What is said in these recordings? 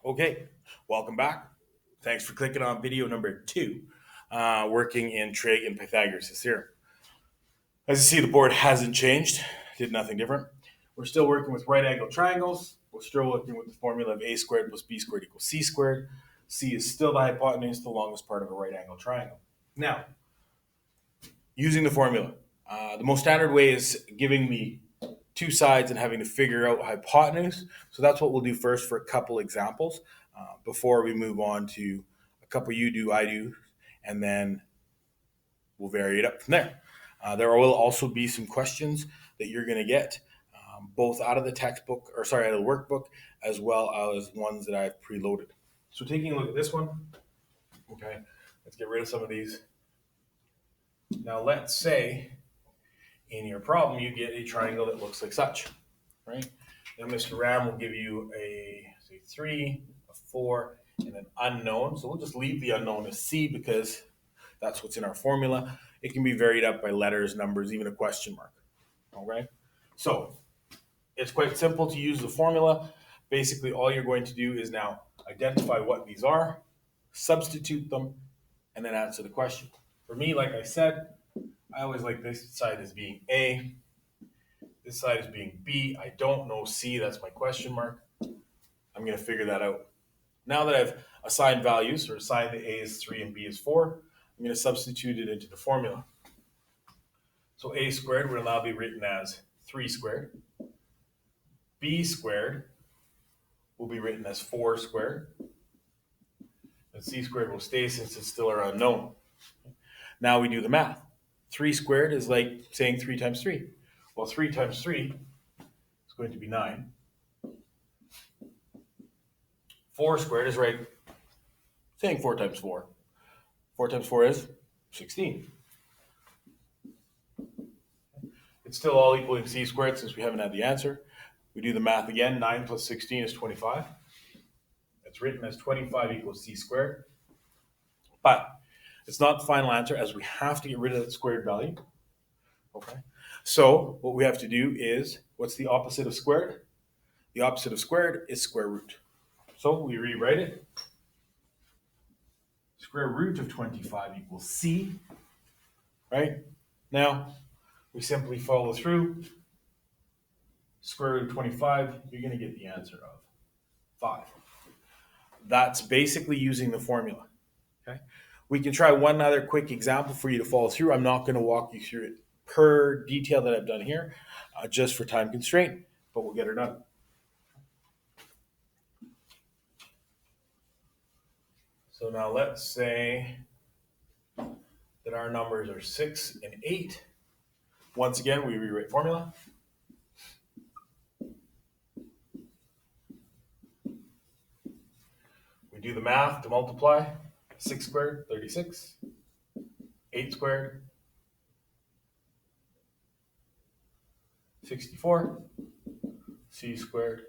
Okay, welcome back. Thanks for clicking on video number 2, working in trig and Pythagoras' theorem. As you see, the board hasn't changed, did nothing different. We're still working with right angle triangles. We're still working with the formula of a squared plus b squared equals c squared. C is still the hypotenuse, the longest part of a right angle triangle. Now, using the formula, the most standard way is giving the two sides and having to figure out hypotenuse. So that's what we'll do first for a couple examples before we move on to a couple you do, I do, and then we'll vary it up from there. There will also be some questions that you're going to get both out of the textbook, or sorry, out of the workbook, as well as ones that I've preloaded. So taking a look at this one, okay, let's get rid of some of these. Now let's say in your problem you get a triangle that looks like such, right? Then Mr. Ram will give you a, say, 3, a 4, and an unknown. So we'll just leave the unknown as C because that's what's in our formula. It can be varied up by letters, numbers, even a question mark. Okay? So it's quite simple to use the formula. Basically, all you're going to do is now identify what these are, substitute them, and then answer the question. For me, like I said, I always like this side as being A, this side is being B. I don't know C, that's my question mark. I'm going to figure that out. Now that I've assigned values, or assigned the A is 3 and B is 4, I'm going to substitute it into the formula. So A squared will now be written as 3 squared. B squared will be written as 4 squared. And C squared will stay since it's still our unknown. Now we do the math. 3 squared is like saying 3 times 3. Well, 3 times 3 is going to be 9. 4 squared is right, saying 4 times 4. 4 times 4 is 16. It's still all equaling c squared since we haven't had the answer. We do the math again. 9 plus 16 is 25. It's written as 25 equals c squared. But it's not the final answer as we have to get rid of that squared value. Okay. So what we have to do is, what's the opposite of squared? The opposite of squared is square root. So we rewrite it. Square root of 25 equals c. Right? Now, we simply follow through. Square root of 25, you're going to get the answer of 5. That's basically using the formula. Okay. We can try one other quick example for you to follow through. I'm not going to walk you through it per detail that I've done here, just for time constraint, but we'll get her done. So now let's say that our numbers are 6 and 8. Once again, we rewrite formula. We do the math to multiply. 6 squared, 36. 8 squared, 64. C squared.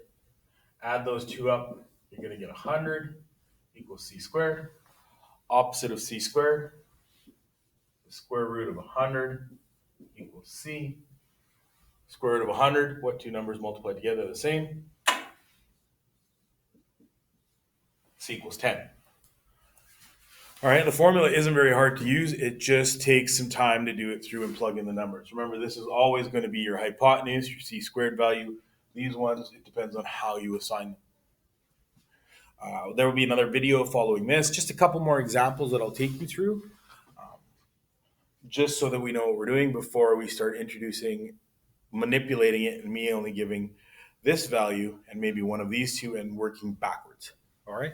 Add those two up, you're going to get 100 equals c squared. Opposite of c squared, the square root of 100 equals c. Square root of 100, what two numbers multiplied together are the same? C equals 10. All right, the formula isn't very hard to use. It just takes some time to do it through and plug in the numbers. Remember, this is always going to be your hypotenuse, your c squared value. These ones, it depends on how you assign them. There will be another video following this. Just a couple more examples that I'll take you through, just so that we know what we're doing before we start introducing, manipulating it, and me only giving this value and maybe one of these two and working backwards. All right.